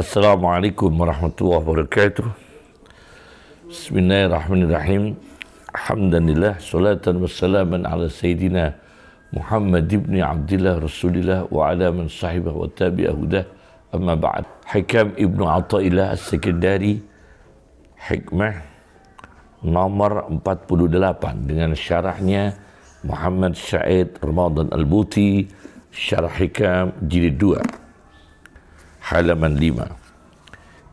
Assalamualaikum warahmatullahi wabarakatuh. Bismillahirrahmanirrahim. Alhamdulillah, salatan wassalaman ala Sayyidina Muhammad ibn Abdillah Rasulillah wa ala man sahibah wa tabi'ah hudah. Amma ba'd. Hikam Ibnu Athaillah As-Sakandari, hikmah nomor 48 dengan syarahnya Muhammad Said Ramadan Al-Buti, syarah hikam jilid 2, halaman 5.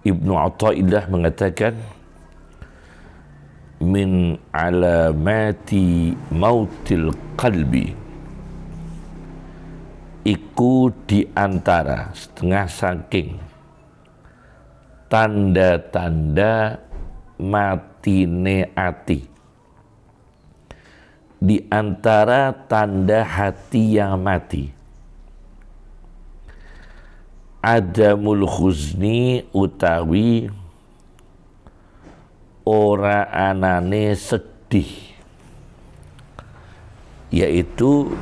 Ibnu Athaillah mengatakan, min alamati mautil qalbi, iku di antara setengah saking tanda-tanda matine ati, di antara tanda hati yang mati, adamul khuzni utawi ora anane sedih, yaitu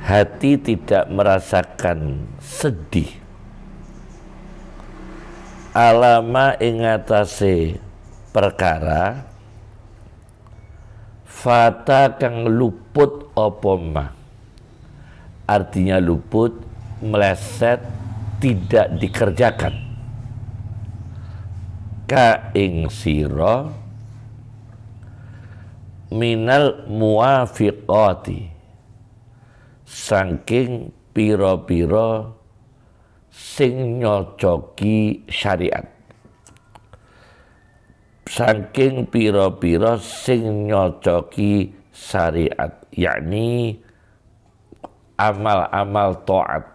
hati tidak merasakan sedih alama ing atase perkara fata kang luput apa ma, artinya luput, meleset, tidak dikerjakan, ka ing sira minal muwafiqati, saking pira-pira sing nyocoki syariat, saking pira-pira sing nyocoki syariat, yakni amal-amal taat,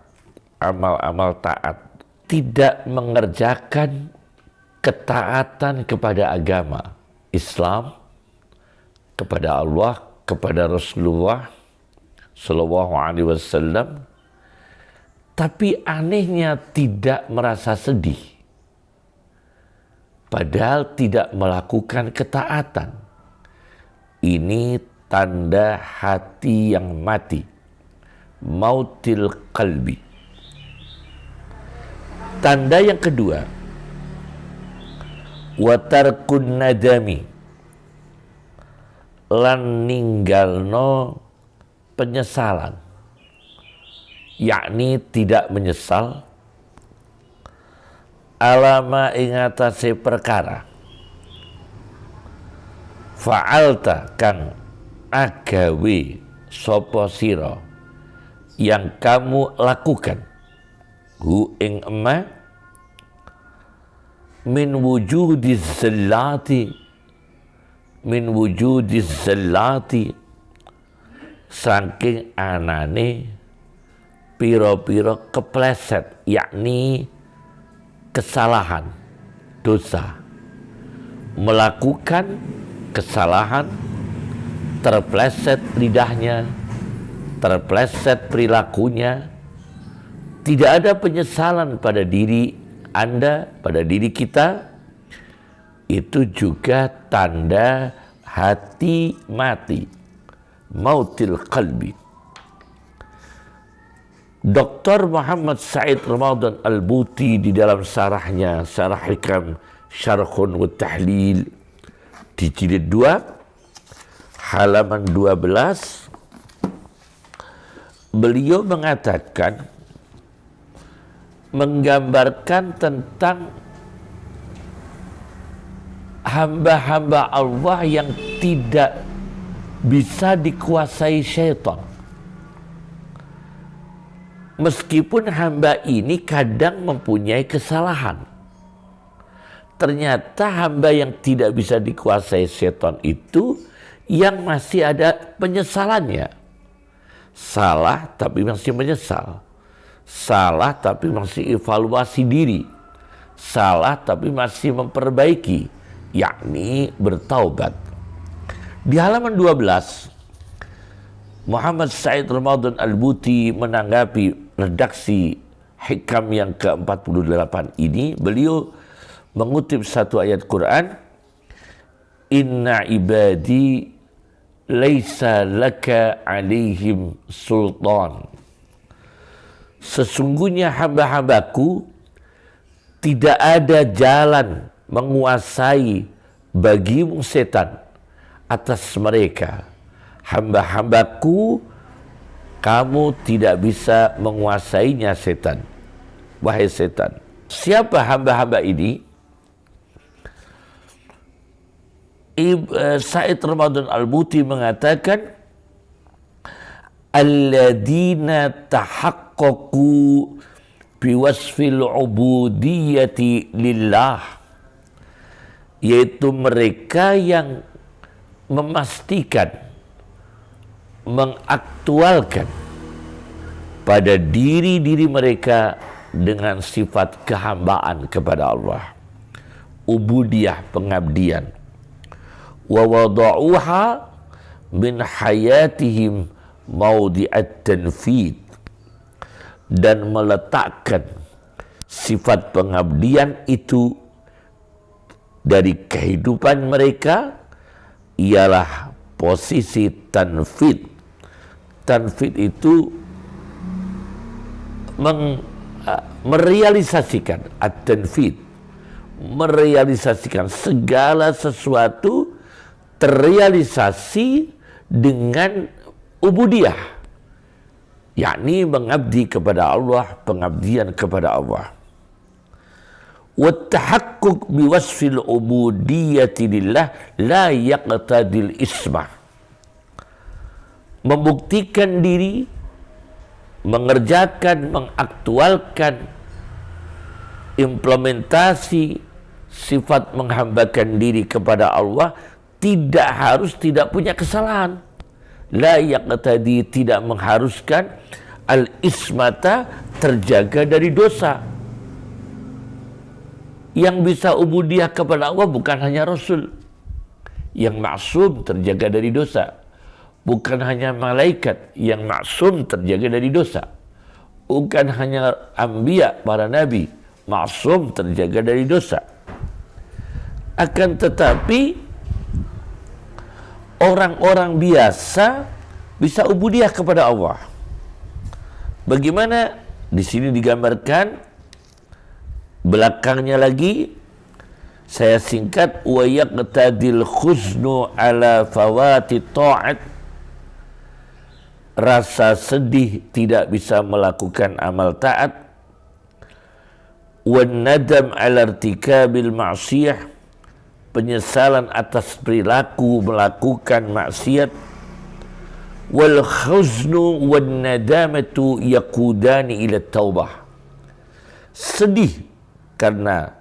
amal-amal taat, tidak mengerjakan ketaatan kepada agama Islam, kepada Allah, kepada Rasulullah Sallallahu Alaihi Wasallam, tapi anehnya tidak merasa sedih, padahal tidak melakukan ketaatan. Ini tanda hati yang mati, mautil qalbi. Tanda yang kedua, watarkun nadami, lan ninggalno penyesalan, yakni tidak menyesal alama ing atase perkara fa'alta kang agawe sapa sira, yang kamu lakukan, hu ing ema, min wujudiz zallati, min wujudiz zallati, saking anane piro-piro kepleset, yakni kesalahan, dosa, melakukan kesalahan, terpleset lidahnya, terpleset perilakunya, tidak ada penyesalan pada diri Anda, pada diri kita, itu juga tanda hati mati, mautil qalbi. Dr. Muhammad Said Ramadan Al-Buti di dalam syarahnya, syarah hikam Syarhun wa Tahlil di jilid 2 halaman 12, beliau mengatakan, menggambarkan tentang hamba-hamba Allah yang tidak bisa dikuasai syaitan. Meskipun hamba ini kadang mempunyai kesalahan, ternyata hamba yang tidak bisa dikuasai syaitan itu yang masih ada penyesalannya. Salah tapi masih menyesal, salah tapi masih evaluasi diri, salah tapi masih memperbaiki, yakni bertaubat. Di halaman 12, Muhammad Said Ramadan Al-Buti menanggapi redaksi hikam yang ke-48 ini, beliau mengutip satu ayat Quran, inna ibadi laisa laka alaihim sultan, sesungguhnya hamba-hambaku tidak ada jalan menguasai bagimu setan atas mereka. Hamba-hambaku, kamu tidak bisa menguasainya setan. Wahai setan. Siapa hamba-hamba ini? Said Ramadan Al-Buti mengatakan, alladzina tahaqqaqu biwasfil ubudiyyati lillah, yaitu mereka yang memastikan, mengaktualkan pada diri-diri mereka dengan sifat kehambaan kepada Allah, ubudiyah, pengabdian, wa wada'uha min hayatihim maudi'at tanfid, dan meletakkan sifat pengabdian itu dari kehidupan mereka ialah posisi tanfid. Tanfid itu merealisasikan, at-tanfid, merealisasikan segala sesuatu terrealisasi dengan ubudiyah, yakni mengabdi kepada Allah, pengabdian kepada Allah. Wa tahaqquq bi wasfil ubudiyyati lillah la yaqtadil ismah. Membuktikan diri, mengerjakan, mengaktualkan implementasi sifat menghambakan diri kepada Allah tidak punya kesalahan. La yaqtadi, tidak mengharuskan al-ismata, terjaga dari dosa. Yang bisa ubudiyah kepada Allah bukan hanya Rasul yang maksum terjaga dari dosa, bukan hanya malaikat yang maksum terjaga dari dosa, bukan hanya anbiya, para nabi maksum terjaga dari dosa. Akan tetapi orang-orang biasa bisa ubudiyah kepada Allah. Bagaimana? Di sini digambarkan, belakangnya lagi saya singkat, wa yaqtadil khuznu ala fawati ta'at, rasa sedih tidak bisa melakukan amal taat, wan nadam ala irtikabil ma'siyah, penyesalan atas perilaku melakukan maksiat, wal khuznu wan nadamatu yaqudani ila taubah, sedih karena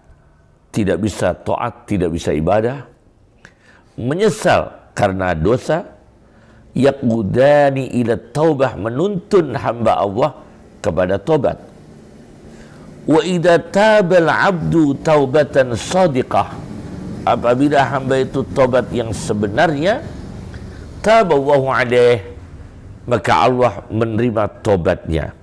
tidak bisa taat, tidak bisa ibadah, menyesal karena dosa, yaqudani ila taubah, menuntun hamba Allah kepada tobat. Wa idza tabal abdu taubatan shadiqah, apabila hamba itu tobat yang sebenarnya, taballahu alaih, maka Allah menerima tobatnya.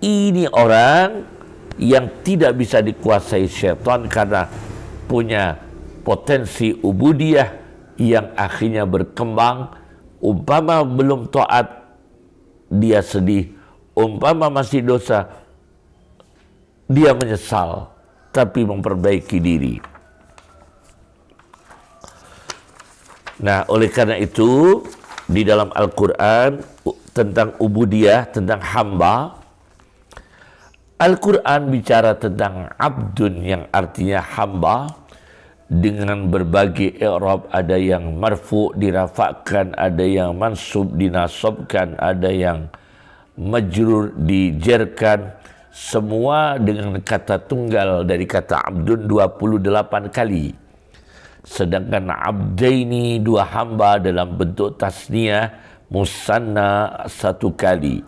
Ini orang yang tidak bisa dikuasai syaitan karena punya potensi ubudiyah yang akhirnya berkembang. Umpama belum taat, dia sedih. Umpama masih dosa, dia menyesal, tapi memperbaiki diri. Nah, oleh karena itu, di dalam Al-Quran tentang ubudiyah, tentang hamba, Al-Quran bicara tentang abdun yang artinya hamba dengan berbagai i'rab, ada yang marfu dirafakkan, ada yang mansub dinasabkan, ada yang majrur dijerkan, semua dengan kata tunggal dari kata abdun 28 kali. Sedangkan abdaini, dua hamba, dalam bentuk tasniyah musanna 1 kali.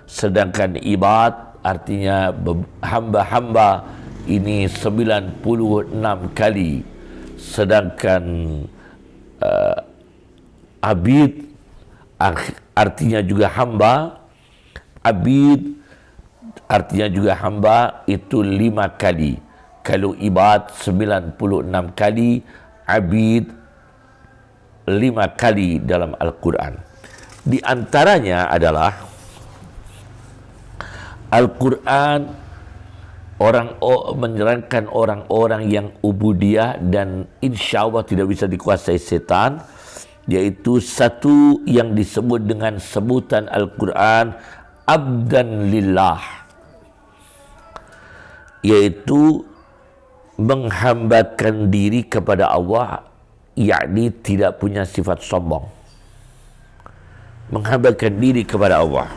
Sedangkan ibad artinya hamba-hamba ini 96 kali. Sedangkan abid artinya juga hamba, abid artinya juga hamba, itu 5 kali. Kalau ibad 96 kali, abid 5 kali dalam Al-Quran. Di antaranya adalah Al-Quran menyerangkan orang-orang yang ubudiyah dan insya Allah tidak bisa dikuasai setan, yaitu satu yang disebut dengan sebutan Al-Quran abdan lillah, yaitu menghambakan diri kepada Allah, yakni tidak punya sifat sombong. Menghambakan diri kepada Allah,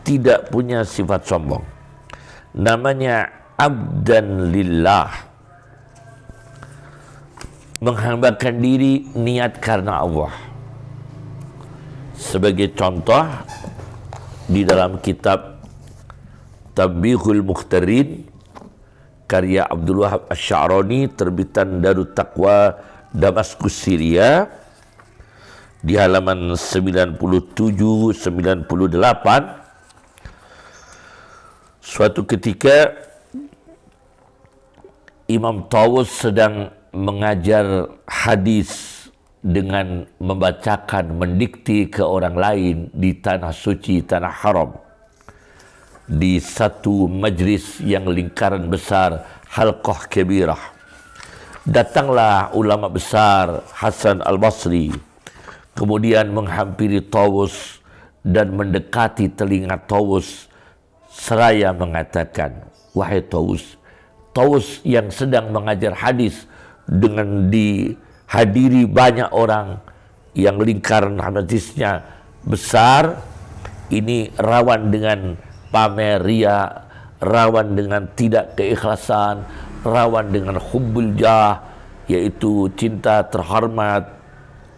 tidak punya sifat sombong, namanya abdan lillah. Menghambakan diri niat karena Allah. Sebagai contoh, di dalam kitab Tanbihul Mukhtarin karya Abdul Wahab Asy-Sya'rani terbitan Darut Taqwa Damaskus Syria, di halaman 97-98, suatu ketika Imam Tawus sedang mengajar hadis dengan membacakan, mendikti ke orang lain di tanah suci, tanah haram, di satu majlis yang lingkaran besar, halqah kabirah. Datanglah ulama besar Hasan Al-Basri, kemudian menghampiri Tawus dan mendekati telinga Tawus seraya mengatakan, wahai Tawus. Tawus yang sedang mengajar hadis dengan dihadiri banyak orang yang lingkaran hadisnya besar, ini rawan dengan pamer ria, rawan dengan tidak keikhlasan, rawan dengan hubbul jah, yaitu cinta terhormat,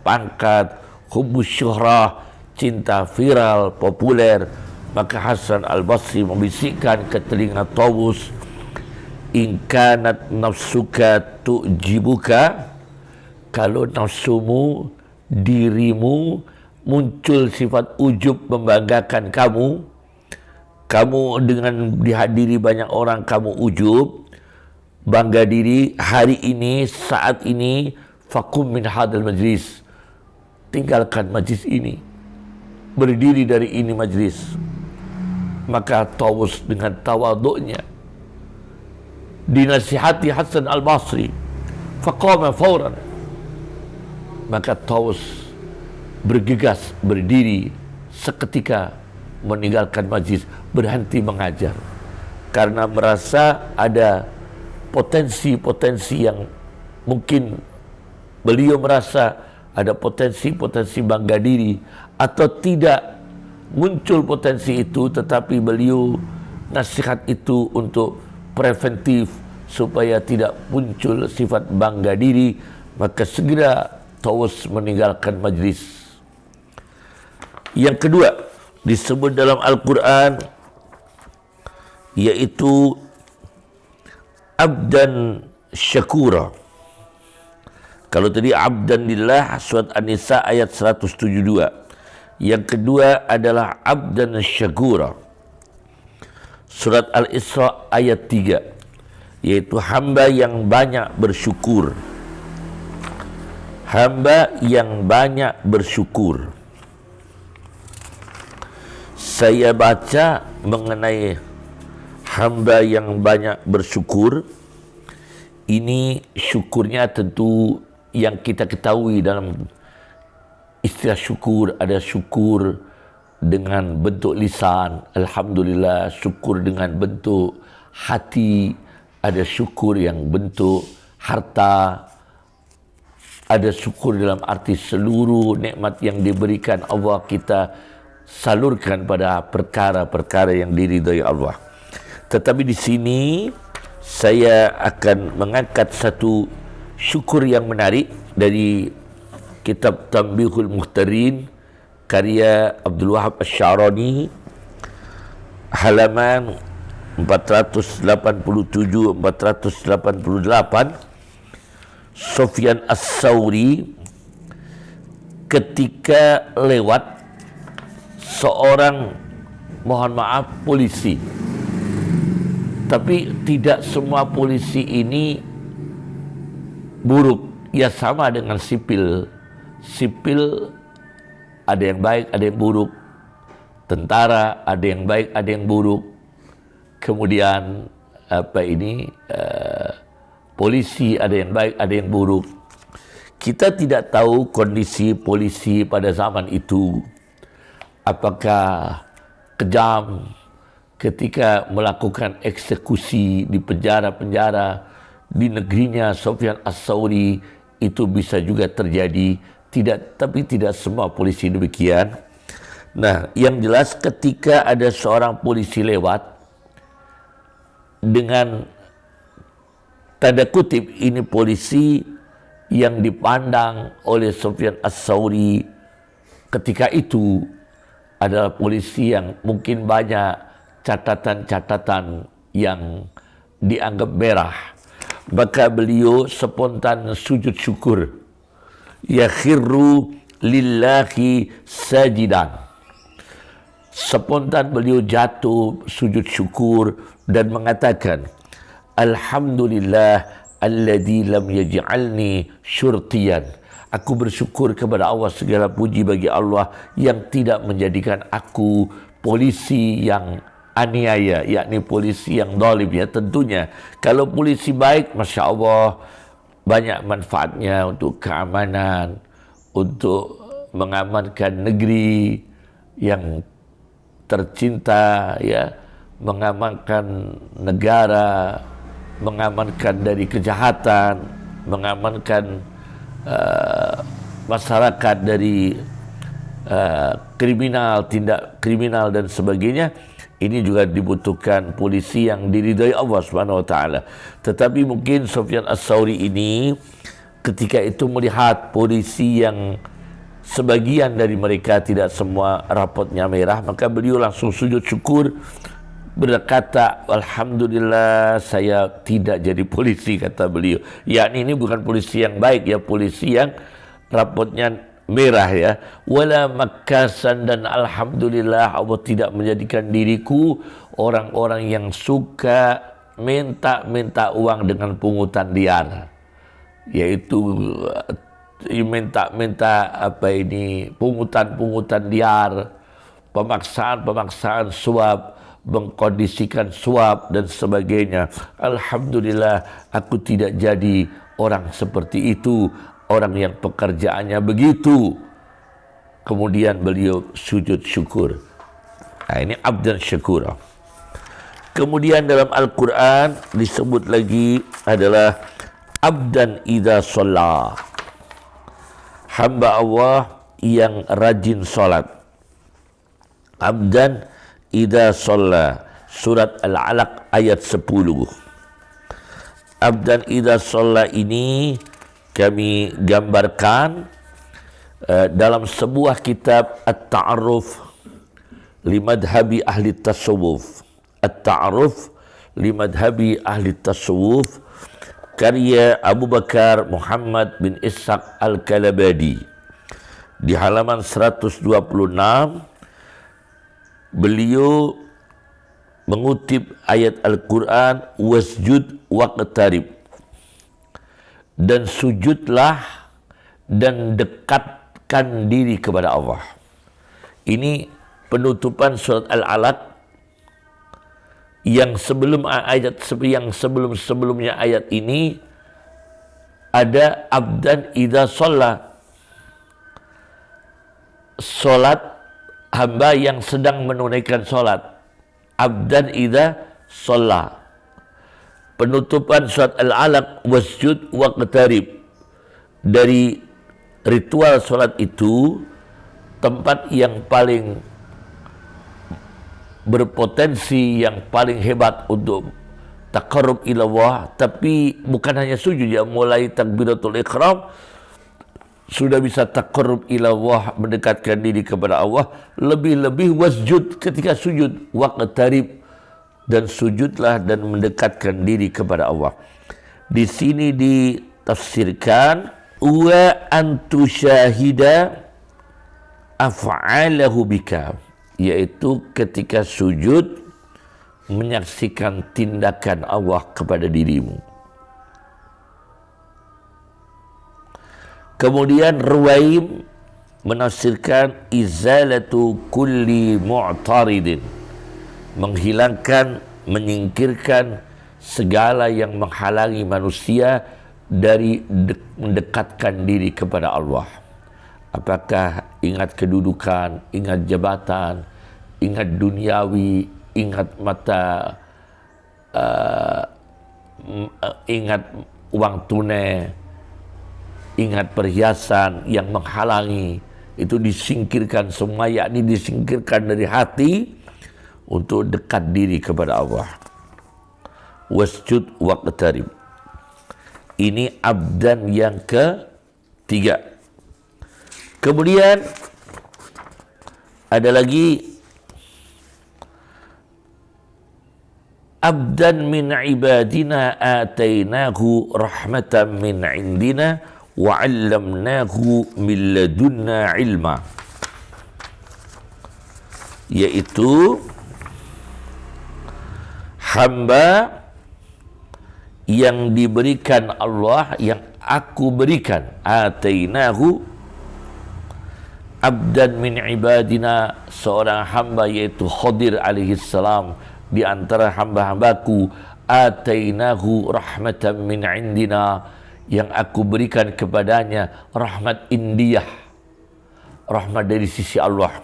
pangkat, hubbus syuhrah, cinta viral, populer. Maka Hasan Al-Basri membisikkan ke telinga Tawus, in kanat nafsuka tu'jibuka, kalau nafsumu, dirimu muncul sifat ujub membanggakan kamu dengan dihadiri banyak orang kamu ujub, bangga diri, hari ini, saat ini, fakum min hadal majlis, tinggalkan majlis ini, berdiri dari ini majlis. Maka Tawus dengan tawaduknya dinasihati Hasan Al-Basri, faqama fauran, maka Tawus bergegas berdiri seketika, meninggalkan majlis, berhenti mengajar karena merasa ada potensi-potensi yang mungkin beliau merasa ada potensi-potensi bangga diri, atau tidak muncul potensi itu, tetapi beliau nasihat itu untuk preventif supaya tidak muncul sifat bangga diri. Maka segera Tawus meninggalkan majlis. Yang kedua disebut dalam Al-Quran, yaitu abdan syakura. Kalau tadi abdan lillah, surat An-Nisa ayat 172. Yang kedua adalah abdan syakura, surat Al-Isra ayat 3, yaitu hamba yang banyak bersyukur. Hamba yang banyak bersyukur. Saya baca mengenai hamba yang banyak bersyukur. Ini syukurnya tentu yang kita ketahui dalam istilah syukur. Ada syukur dengan bentuk lisan, alhamdulillah, syukur dengan bentuk hati, ada syukur yang bentuk harta, ada syukur dalam arti seluruh nikmat yang diberikan Allah kita salurkan pada perkara-perkara yang diridhai Allah. Tetapi di sini saya akan mengangkat satu syukur yang menarik dari kitab Tanbihul Mukhtarin karya Abdul Wahab Asy-Sya'rani, halaman 487-488. Sufyan As-Sauri ketika lewat seorang, mohon maaf, polisi. Tapi tidak semua polisi ini buruk. Ya sama dengan sipil. Sipil ada yang baik, ada yang buruk. Tentara ada yang baik, ada yang buruk. kemudian polisi ada yang baik, ada yang buruk. Kita tidak tahu kondisi polisi pada zaman itu, apakah kejam ketika melakukan eksekusi di penjara-penjara di negerinya Sufyan Ats-Tsauri. Itu bisa juga terjadi, tapi tidak semua polisi demikian. Nah, yang jelas ketika ada seorang polisi lewat dengan tanda kutip ini polisi yang dipandang oleh Sufyan Ats-Tsauri ketika itu adalah polisi yang mungkin banyak catatan-catatan yang dianggap merah, maka beliau spontan sujud syukur, yakhirru lillahi sajidan. Spontan beliau jatuh sujud syukur dan mengatakan, alhamdulillah alladzi lam yaj'alni syurtiyan. Aku bersyukur kepada Allah, segala puji bagi Allah yang tidak menjadikan aku polisi yang aniaya, yakni polisi yang zalim. Ya tentunya kalau polisi baik, Masya Allah, banyak manfaatnya untuk keamanan, untuk mengamankan negeri yang tercinta, ya, mengamankan negara, mengamankan dari kejahatan, mengamankan masyarakat dari kriminal, tindak kriminal dan sebagainya. Ini juga dibutuhkan polisi yang diridhai Allah Subhanahu wa taala. Tetapi mungkin Sufyan Ats-Tsauri ini ketika itu melihat polisi yang sebagian dari mereka tidak semua rapotnya merah, maka beliau langsung sujud syukur, berkata, alhamdulillah saya tidak jadi polisi, kata beliau. Yakni ini bukan polisi yang baik, ya, polisi yang rapotnya merah, ya. Wala makasan, dan alhamdulillah Allah tidak menjadikan diriku orang-orang yang suka minta uang dengan pungutan liar, yaitu minta pungutan liar, pemaksaan suap, mengkondisikan suap dan sebagainya. Alhamdulillah aku tidak jadi orang seperti itu, orang yang pekerjaannya begitu. Kemudian beliau sujud syukur. Nah, ini abdan syakura. Kemudian dalam Al-Quran disebut lagi adalah abdan idza shalla, hamba Allah yang rajin salat. Abdan idza shalla, surat Al-Alaq ayat 10. Abdan idza shalla ini kami gambarkan dalam sebuah kitab At-Ta'arruf li madhhabi ahli tasawuf. At-Ta'arruf li madhhabi ahli tasawuf, karya Abu Bakar Muhammad bin Ishaq Al-Kalabadi. Di halaman 126 beliau mengutip ayat Al-Quran, wasjud waqtarib, dan sujudlah dan dekatkan diri kepada Allah. Ini penutupan surat Al-Alaq yang sebelumnya ayat ini ada abdan idza shalla, salat hamba yang sedang menunaikan salat. Abdan idza shalla. Penutupan surat Al-Alaq, wasjud waqtarib. Dari ritual salat itu, tempat yang paling berpotensi, yang paling hebat untuk taqarrub ila Allah, tapi bukan hanya sujud, ya, mulai takbiratul ihram sudah bisa taqarrub ila Allah, mendekatkan diri kepada Allah, lebih-lebih wasjud ketika sujud, waqtarib, dan sujudlah dan mendekatkan diri kepada Allah. Di sini ditafsirkan wa antusyahida af'alahu bika, yaitu ketika sujud menyaksikan tindakan Allah kepada dirimu. Kemudian Ruwaim menafsirkan izalatu kulli mu'taridin, menghilangkan menyingkirkan segala yang menghalangi manusia dari mendekatkan diri kepada Allah. Apakah ingat kedudukan, ingat jabatan, ingat duniawi, ingat mata, ingat uang tunai, ingat perhiasan yang menghalangi, itu disingkirkan semua, yakni disingkirkan dari hati untuk dekat diri kepada Allah. Wasjud waqtarib. Ini abdan yang ketiga. Kemudian ada lagi abdan min ibadina atainahu rahmatan min indina wa 'allamnahu min ladunna ilma, yaitu hamba yang diberikan Allah, yang aku berikan, atainahu abdan min ibadina, seorang hamba yaitu Khadir alaihi salam di antara hamba-hambaku, atainahu rahmatan min indina, yang aku berikan kepadanya rahmat indiyah, rahmat dari sisi Allah,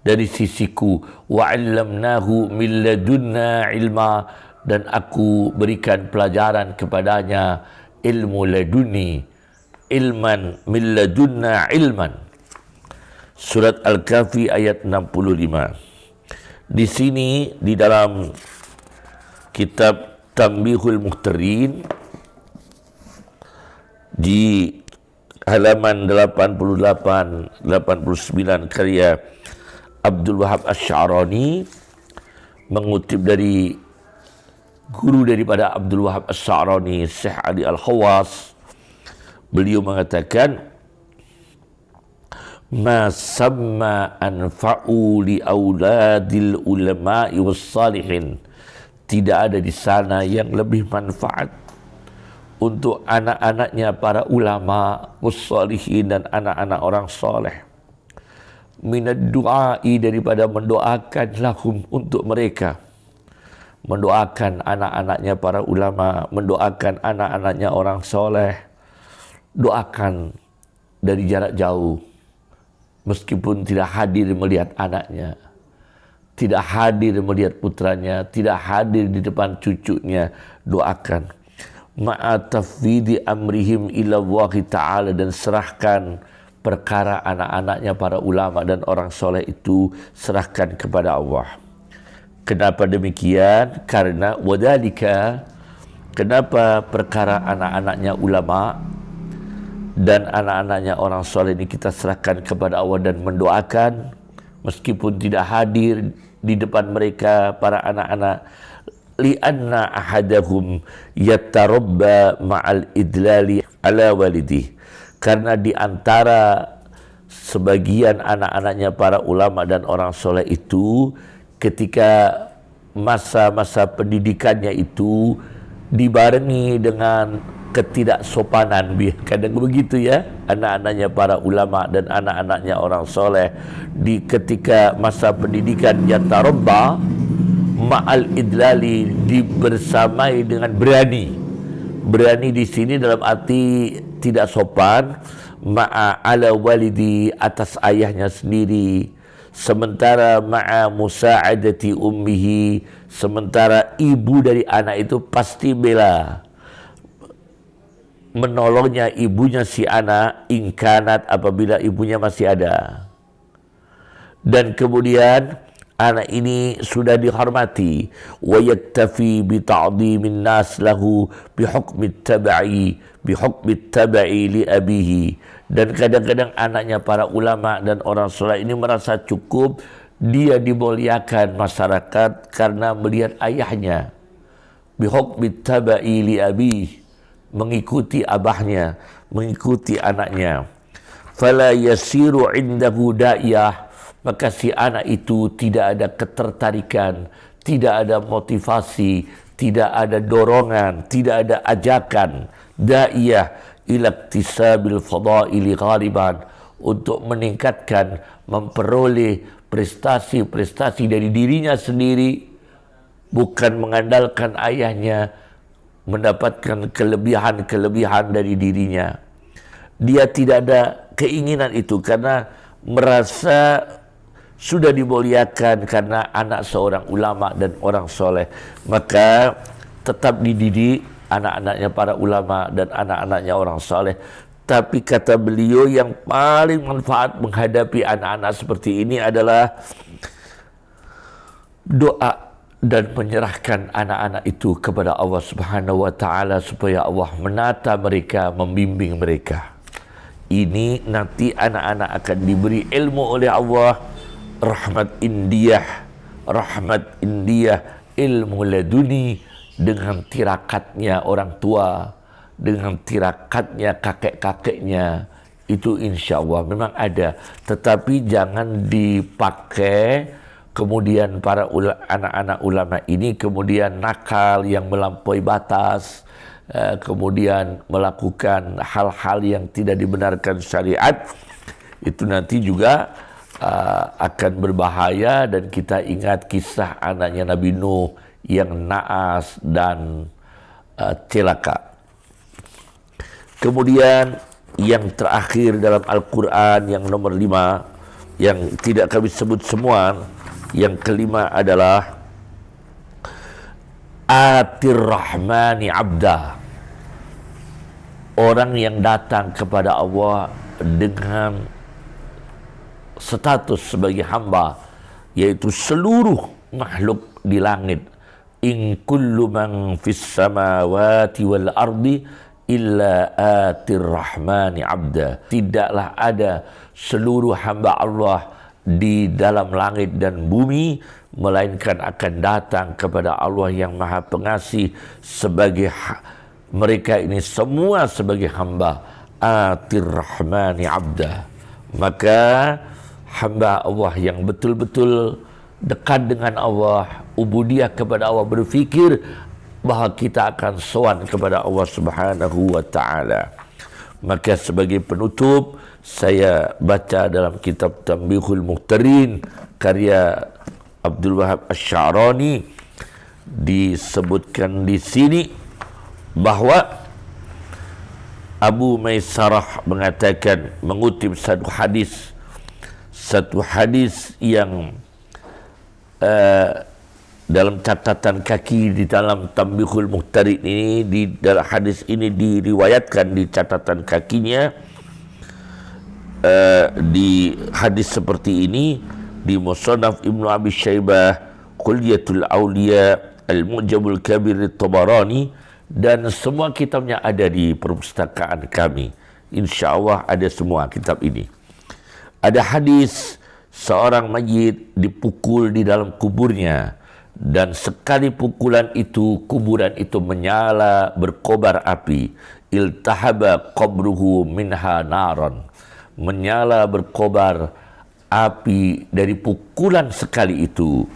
dari sisiku, wa 'allamnahu min ladunna ilma, dan aku berikan pelajaran kepadanya ilmu laduni, ilman min ladunna ilman. Surat Al-Kahfi ayat 65. Di sini di dalam kitab Tanbihul Muhtarin di halaman 88-89 karya Abdul Wahab Asy-Sya'rani, mengutip dari guru daripada Abdul Wahab Asy-Sya'rani, Syekh Ali Al-Khawas, beliau mengatakan, ma samma anfa'u li auladil ulama'i was salihin, tidak ada di sana yang lebih manfaat untuk anak-anaknya para ulama wassalihin dan anak-anak orang soleh, minad du'ai, daripada mendoakan lahum untuk mereka, mendoakan anak-anaknya para ulama, mendoakan anak-anaknya orang soleh, doakan dari jarak jauh, meskipun tidak hadir melihat anaknya, tidak hadir melihat putranya, tidak hadir di depan cucunya, doakan. Ma'atafwidi amrihim ila Allah ta'ala, dan serahkan perkara anak-anaknya para ulama dan orang soleh itu, serahkan kepada Allah. Kenapa demikian? Karena wadhalika, kenapa perkara anak-anaknya ulama dan anak-anaknya orang soleh ini kita serahkan kepada Allah dan mendoakan meskipun tidak hadir di depan mereka para anak-anak, li'anna ahadahum yatarabba ma'al idlali ala walidih, karena di antara sebagian anak-anaknya para ulama dan orang soleh itu, ketika masa-masa pendidikannya itu dibarengi dengan ketidaksopanan, kadang begitu ya, anak-anaknya para ulama dan anak-anaknya orang soleh di ketika masa pendidikan, yatarabba ma'al idlali, dibersamai dengan berani. Berani di sini dalam arti tidak sopan, ma'a ala walidi, atas ayahnya sendiri, sementara ma'a musa'adati ummihi, sementara ibu dari anak itu pasti bela menolongnya ibunya si anak, ingkanat, apabila ibunya masih ada. Dan kemudian anak ini sudah dihormati, wa yaktafi bi ta'dhimin nas lahu bi hukmi tabai li abihi, dan kadang-kadang anaknya para ulama dan orang soleh ini merasa cukup, dia dimuliakan masyarakat karena melihat ayahnya, bi hukmi tabai li abihi, mengikuti abahnya, mengikuti anaknya. Fala yasiru indahu da'iyah, maka si anak itu tidak ada ketertarikan, tidak ada motivasi, tidak ada dorongan, tidak ada ajakan, da'iyah ila iktisabil fadaili ghaliban, untuk meningkatkan, memperoleh prestasi-prestasi dari dirinya sendiri, bukan mengandalkan ayahnya mendapatkan kelebihan-kelebihan dari dirinya. Dia tidak ada keinginan itu karena merasa sudah dimuliakan karena anak seorang ulama dan orang soleh. Maka tetap dididik anak-anaknya para ulama dan anak-anaknya orang soleh. Tapi kata beliau yang paling manfaat menghadapi anak-anak seperti ini adalah doa dan menyerahkan anak-anak itu kepada Allah Subhanahu wa taala supaya Allah menata mereka, membimbing mereka. Ini nanti anak-anak akan diberi ilmu oleh Allah, rahmat indiyah, ilmu laduni, dengan tirakatnya orang tua, dengan tirakatnya kakek-kakeknya. Itu insya Allah memang ada, tetapi jangan dipakai kemudian para anak-anak ulama ini kemudian nakal yang melampaui batas, kemudian melakukan hal-hal yang tidak dibenarkan syariat. Itu nanti juga akan berbahaya. Dan kita ingat kisah anaknya Nabi Nuh yang naas dan celaka. Kemudian yang terakhir dalam Al-Quran yang nomor 5, yang tidak kami sebut semua, yang kelima adalah Atir Rahmani Abda, orang yang datang kepada Allah dengan status sebagai hamba, yaitu seluruh makhluk di langit. In kullu man fis samawati wal ardi illa atir rahmani abda. Tidaklah ada seluruh hamba Allah di dalam langit dan bumi, melainkan akan datang kepada Allah yang Maha Pengasih sebagai mereka ini semua sebagai hamba. Atir rahmani abda. Maka hamba Allah yang betul-betul dekat dengan Allah, ubudiyah kepada Allah, berfikir bahawa kita akan sowan kepada Allah Subhanahu wa taala. Maka sebagai penutup, saya baca dalam kitab Tanbihul Muhtarin karya Abdul Wahab Asy-Sya'rani, disebutkan di sini bahawa Abu Maisarah mengatakan, mengutip satu hadis yang dalam catatan kaki di dalam Tanbihul Muhtarin ini, di dalam hadis ini diriwayatkan di catatan kakinya, di hadis seperti ini di Musannaf Ibnu Abi Syaibah, Khulyatul Auliya, Al-Mu'jamul Kabir At-Tabarani, dan semua kitabnya ada di perpustakaan kami. InsyaAllah ada semua kitab ini. Ada hadis seorang mayit dipukul di dalam kuburnya, dan sekali pukulan itu kuburan itu menyala berkobar api. Iltahaba qabruhu minha naran. Menyala berkobar api dari pukulan sekali itu,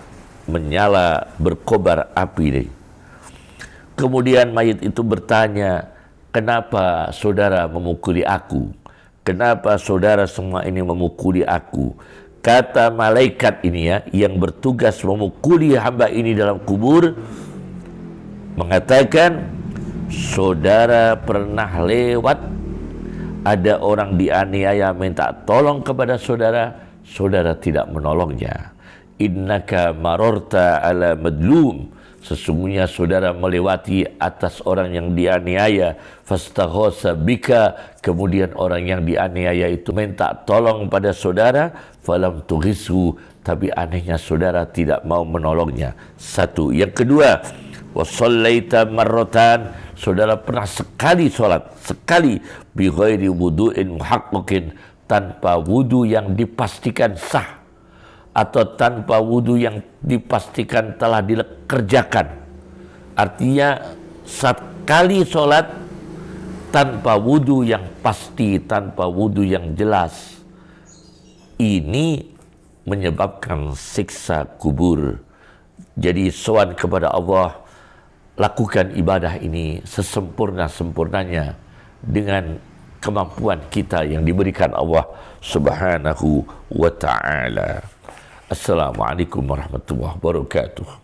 menyala berkobar api. Kemudian mayit itu bertanya, kenapa saudara memukuli aku? Kenapa saudara semua ini memukuli aku? Kata malaikat ini yang bertugas memukuli hamba ini dalam kubur, mengatakan, saudara pernah lewat, ada orang dianiaya minta tolong kepada saudara, saudara tidak menolongnya. Innaka marorta ala madlum, sesungguhnya saudara melewati atas orang yang dianiaya. Fastaghasa bika, kemudian orang yang dianiaya itu minta tolong pada saudara. Falam tughisu, tapi anehnya saudara tidak mau menolongnya. Satu. Yang kedua, wasallaita marratan, saudara pernah sekali solat, sekali, bi ghairi wudu'in muhaqqaqin, tanpa wudu yang dipastikan sah, atau tanpa wudu yang dipastikan telah dikerjakan. Artinya sekali solat tanpa wudu yang pasti, tanpa wudu yang jelas. Ini menyebabkan siksa kubur. Jadi sowan kepada Allah, lakukan ibadah ini sesempurna-sempurnanya dengan kemampuan kita yang diberikan Allah Subhanahu wa ta'ala. Assalamualaikum warahmatullahi wabarakatuh.